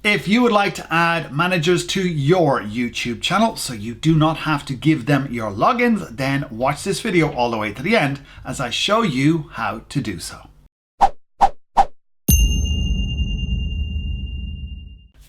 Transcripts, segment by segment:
If you would like to add managers to your YouTube channel so you do not have to give them your logins, then watch this video all the way to the end as I show you how to do so.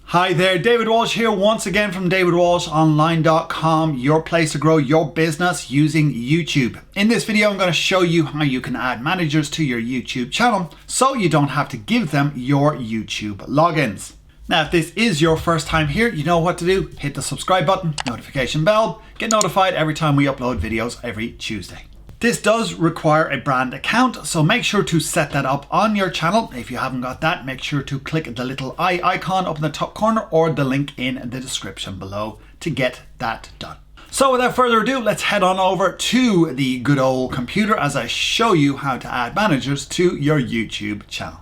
Hi there, David Walsh here once again from davidwalshonline.com, your place to grow your business using YouTube. In this video, I'm going to show you how you can add managers to your YouTube channel so you don't have to give them your YouTube logins. Now, if this is your first time here, you know what to do. Hit the subscribe button, notification bell, get notified every time we upload videos every Tuesday. This does require a brand account, so make sure to set that up on your channel. If you haven't got that, make sure to click the little eye icon up in the top corner or the link in the description below to get that done. So without further ado, let's head on over to the good old computer as I show you how to add managers to your YouTube channel.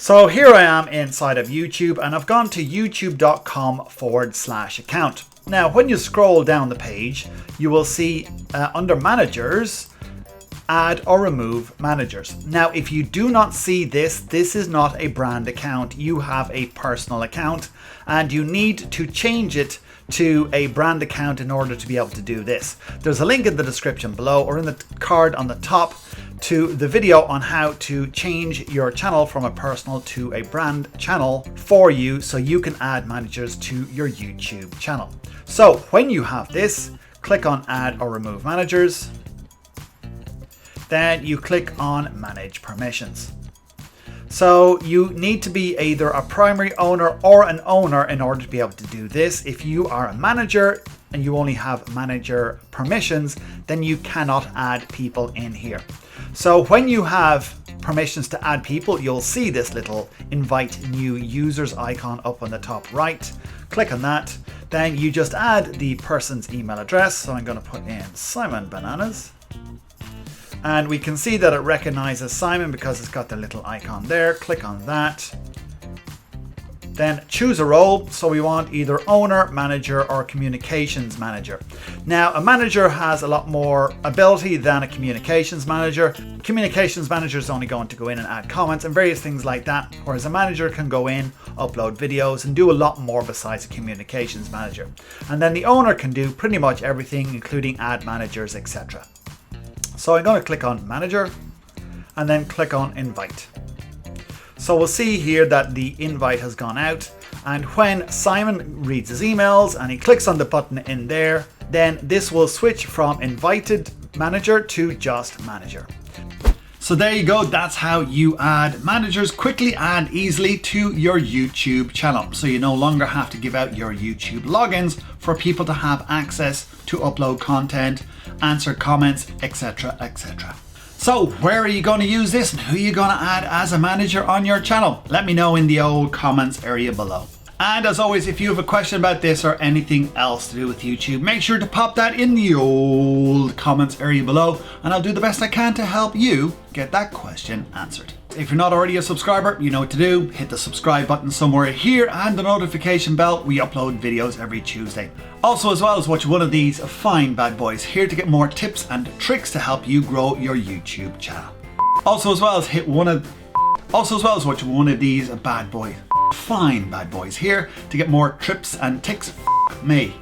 So here I am inside of YouTube and I've gone to youtube.com/account. Now, when you scroll down the page, you will see under managers, add or remove managers. Now, if you do not see this, this is not a brand account. You have a personal account and you need to change it to a brand account in order to be able to do this. There's a link in the description below or in the card on the top to the video on how to change your channel from a personal to a brand channel for you so you can add managers to your YouTube channel. So when you have this, click on add or remove managers. Then you click on manage permissions. So you need to be either a primary owner or an owner in order to be able to do this. If you are a manager and you only have manager permissions, then you cannot add people in here. So when you have permissions to add people, you'll see this little invite new users icon up on the top right. Click on that. Then you just add the person's email address. So I'm going to put in Simon Bananas. And we can see that it recognizes Simon because it's got the little icon there. Click on that. Then choose a role. So we want either owner, manager, or communications manager. Now, a manager has a lot more ability than a communications manager. Communications manager is only going to go in and add comments and various things like that, whereas a manager can go in, upload videos, and do a lot more besides a communications manager. And then the owner can do pretty much everything, including add managers, etc. So I'm going to click on manager and then click on invite. So we'll see here that the invite has gone out, and when Simon reads his emails and he clicks on the button in there, then this will switch from invited manager to just manager. So there you go, that's how you add managers quickly and easily to your YouTube channel. So you no longer have to give out your YouTube logins for people to have access to upload content, answer comments, etc, etc. So where are you going to use this and who are you going to add as a manager on your channel? Let me know in the old comments area below. And as always, if you have a question about this or anything else to do with YouTube, make sure to pop that in the old comments area below and I'll do the best I can to help you get that question answered. If you're not already a subscriber, you know what to do. Hit the subscribe button somewhere here and the notification bell. We upload videos every Tuesday. Also, as well as watch one of these fine bad boys here to get more tips and tricks to help you grow your YouTube channel. Also, as well as watch one of these bad boys, fine bad boys here to get more tips and ticks. Me.